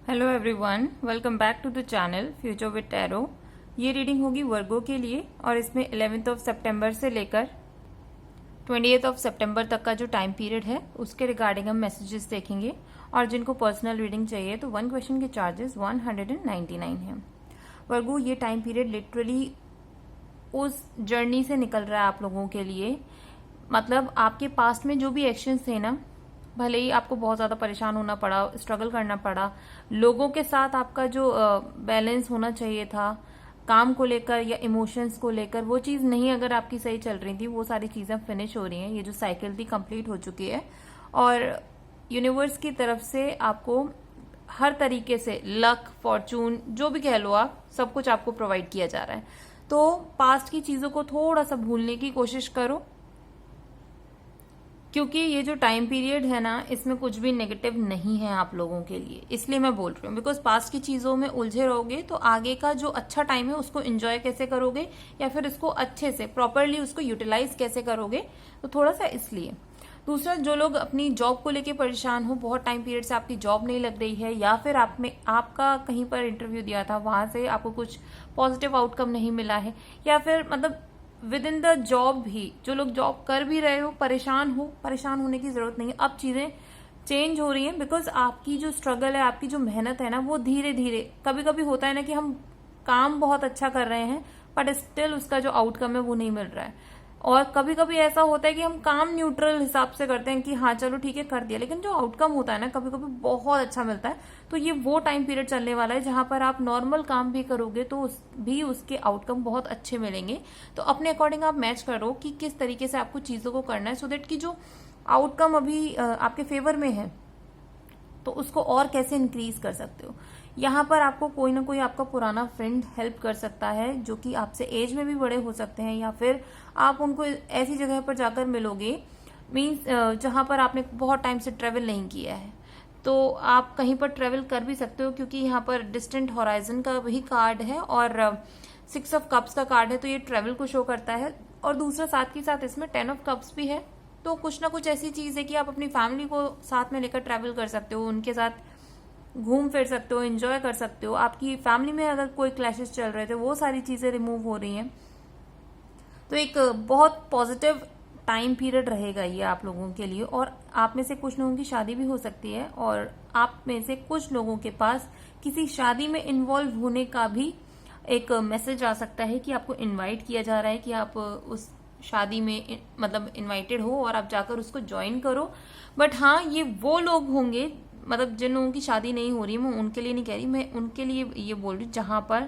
Hello everyone, welcome back to the channel future with tarot. ये reading होगी Virgo के लिए और इसमें 11th ऑफ सितंबर से लेकर 28th ऑफ सितंबर तक का जो टाइम पीरियड है उसके रिगार्डिंग हम मैसेजेस देखेंगे। और जिनको पर्सनल रीडिंग चाहिए तो 1 क्वेश्चन के चार्जेस 199 हैं। वर्गो, ये टाइम पीरियड लिटरली उस जर्नी से निकल रहा है आप लोगों के लिए। मतलब आपके पास्ट में जो भी एक्शंस थे ना, भले ही आपको बहुत ज्यादा परेशान होना पड़ा, स्ट्रगल करना पड़ा, लोगों के साथ आपका जो बैलेंस होना चाहिए था काम को लेकर या इमोशंस को लेकर, वो चीज नहीं अगर आपकी सही चल रही थी, वो सारी चीजें फिनिश हो रही हैं। ये जो साइकिल थी कंप्लीट हो चुकी है और यूनिवर्स की तरफ से आपको हर तरीके से लक, फॉर्चून, जो भी कह लो आप, सब कुछ आपको प्रोवाइड किया जा रहा है। तो पास्ट की चीजों को थोड़ा सा भूलने की कोशिश करो, क्योंकि ये जो टाइम पीरियड है ना, इसमें कुछ भी नेगेटिव नहीं है आप लोगों के लिए। इसलिए मैं बोल रही हूँ, बिकॉज पास्ट की चीजों में उलझे रहोगे तो आगे का जो अच्छा टाइम है उसको एंजॉय कैसे करोगे, या फिर इसको अच्छे से प्रॉपरली उसको यूटिलाइज कैसे करोगे, तो थोड़ा सा इसलिए। दूसरा, जो लोग अपनी जॉब को लेके परेशान हो, बहुत टाइम पीरियड से आपकी जॉब नहीं लग रही है, या फिर आपका कहीं पर इंटरव्यू दिया था, वहां से आपको कुछ पॉजिटिव आउटकम नहीं मिला है, या फिर मतलब विद इन द जॉब भी जो लोग जॉब कर भी रहे हो, परेशान होने की जरूरत नहीं है। अब चीजें चेंज हो रही हैं, बिकॉज आपकी जो स्ट्रगल है, आपकी जो मेहनत है ना, वो धीरे धीरे, कभी कभी होता है ना कि हम काम बहुत अच्छा कर रहे हैं बट स्टिल उसका जो आउटकम है वो नहीं मिल रहा है। और कभी कभी ऐसा होता है कि हम काम न्यूट्रल हिसाब से करते हैं कि हाँ चलो ठीक है कर दिया, लेकिन जो आउटकम होता है ना कभी कभी बहुत अच्छा मिलता है। तो ये वो टाइम पीरियड चलने वाला है जहां पर आप नॉर्मल काम भी करोगे तो भी उसके आउटकम बहुत अच्छे मिलेंगे। तो अपने अकॉर्डिंग आप मैच करो कि किस तरीके से आपको चीजों को करना है, सो दैट कि जो आउटकम अभी आपके फेवर में है तो उसको और कैसे इंक्रीज कर सकते हो। यहाँ पर आपको कोई ना कोई आपका पुराना फ्रेंड हेल्प कर सकता है, जो कि आपसे एज में भी बड़े हो सकते हैं, या फिर आप उनको ऐसी जगह पर जाकर मिलोगे, मीन्स जहां पर आपने बहुत टाइम से ट्रेवल नहीं किया है, तो आप कहीं पर ट्रेवल कर भी सकते हो, क्योंकि यहाँ पर डिस्टेंट हॉराइजन का वही कार्ड है और 6 ऑफ कप्स का कार्ड है, तो ये ट्रेवल को शो करता है। और दूसरा, साथ के साथ इसमें 10 ऑफ कप्स भी है, तो कुछ ना कुछ ऐसी चीज है कि आप अपनी फैमिली को साथ में लेकर ट्रेवल कर सकते हो, उनके साथ घूम फिर सकते हो, एंजॉय कर सकते हो। आपकी फैमिली में अगर कोई क्लैशेस चल रहे थे, वो सारी चीजें रिमूव हो रही हैं। तो एक बहुत पॉजिटिव टाइम पीरियड रहेगा ये आप लोगों के लिए। और आप में से कुछ लोगों की शादी भी हो सकती है, और आप में से कुछ लोगों के पास किसी शादी में इन्वॉल्व होने का भी एक मैसेज आ सकता है कि आपको इनवाइट किया जा रहा है कि आप उस शादी में मतलब इनवाइटेड हो और आप जाकर उसको ज्वाइन करो। बट हाँ, ये वो लोग होंगे, मतलब जिन लोगों की शादी नहीं हो रही, मैं उनके लिए नहीं कह रही, मैं उनके लिए ये बोल रही हूँ जहां पर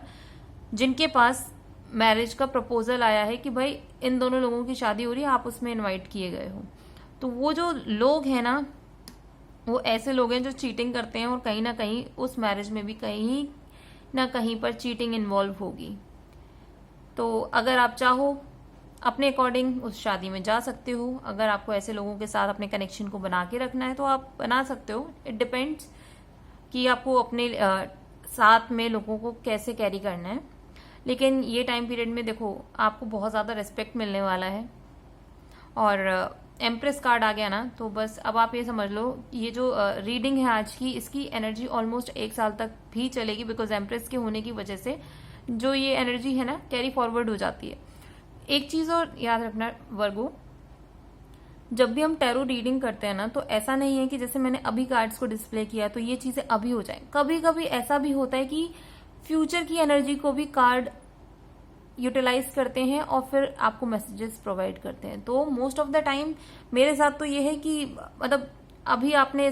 जिनके पास मैरिज का प्रपोजल आया है कि भाई इन दोनों लोगों की शादी हो रही है, आप उसमें इनवाइट किए गए हो। तो वो जो लोग हैं ना, वो ऐसे लोग हैं जो चीटिंग करते हैं, और कहीं ना कहीं उस मैरिज में भी कहीं ना कहीं पर चीटिंग इन्वॉल्व होगी। तो अगर आप चाहो अपने अकॉर्डिंग उस शादी में जा सकते हो। अगर आपको ऐसे लोगों के साथ अपने कनेक्शन को बना के रखना है तो आप बना सकते हो। इट डिपेंड्स कि आपको अपने साथ में लोगों को कैसे कैरी करना है। लेकिन ये टाइम पीरियड में देखो, आपको बहुत ज्यादा रिस्पेक्ट मिलने वाला है। और एम्प्रेस कार्ड आ गया ना, तो बस अब आप ये समझ लो, ये जो रीडिंग है आज की, इसकी एनर्जी ऑलमोस्ट 1 साल तक भी चलेगी, बिकॉज एम्प्रेस के होने की वजह से जो ये एनर्जी है ना, कैरी फॉरवर्ड हो जाती है। एक चीज और याद रखना वर्गो, जब भी हम टैरो रीडिंग करते हैं ना, तो ऐसा नहीं है कि जैसे मैंने अभी कार्ड्स को डिस्प्ले किया तो ये चीजें अभी हो जाए। कभी कभी ऐसा भी होता है कि फ्यूचर की एनर्जी को भी कार्ड यूटिलाइज करते हैं और फिर आपको मैसेजेस प्रोवाइड करते हैं। तो मोस्ट ऑफ द टाइम मेरे साथ तो ये है कि मतलब अभी आपने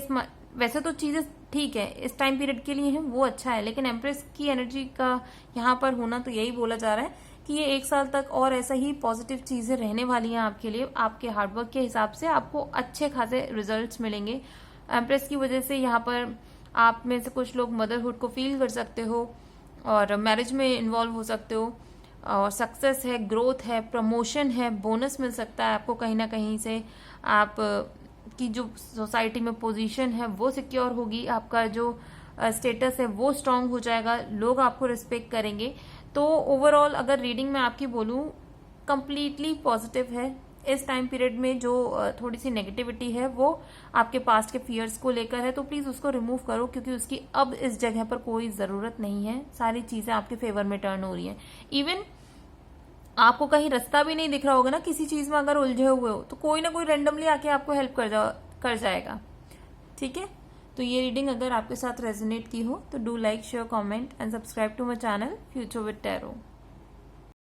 वैसे तो चीजें ठीक है इस टाइम पीरियड के लिए है, वो अच्छा है, लेकिन एम्प्रेस की एनर्जी का यहाँ पर होना, तो यही बोला जा रहा है कि ये 1 साल तक और ऐसा ही पॉजिटिव चीजें रहने वाली हैं आपके लिए। आपके हार्डवर्क के हिसाब से आपको अच्छे खासे रिजल्ट्स मिलेंगे एम्प्रेस की वजह से। यहाँ पर आप में से कुछ लोग मदरहुड को फील कर सकते हो और मैरिज में इन्वॉल्व हो सकते हो, और सक्सेस है, ग्रोथ है, प्रमोशन है, बोनस मिल सकता है आपको कहीं ना कहीं से। आप की जो सोसाइटी में पोजीशन है वो सिक्योर होगी, आपका जो स्टेटस है वो स्ट्रांग हो जाएगा, लोग आपको रिस्पेक्ट करेंगे। तो ओवरऑल अगर रीडिंग में आपकी बोलूं, कंप्लीटली पॉजिटिव है। इस टाइम पीरियड में जो थोड़ी सी नेगेटिविटी है वो आपके पास्ट के फियर्स को लेकर है, तो प्लीज उसको रिमूव करो, क्योंकि उसकी अब इस जगह पर कोई जरूरत नहीं है। सारी चीजें आपके फेवर में टर्न हो रही हैं। इवन आपको कहीं रास्ता भी नहीं दिख रहा होगा ना किसी चीज में, अगर उलझे हुए हो तो कोई ना कोई रेंडमली आके आपको हेल्प कर जाएगा। ठीक है, तो ये रीडिंग अगर आपके साथ रेजोनेट की हो तो do like, share, comment and subscribe to my channel future with tarot.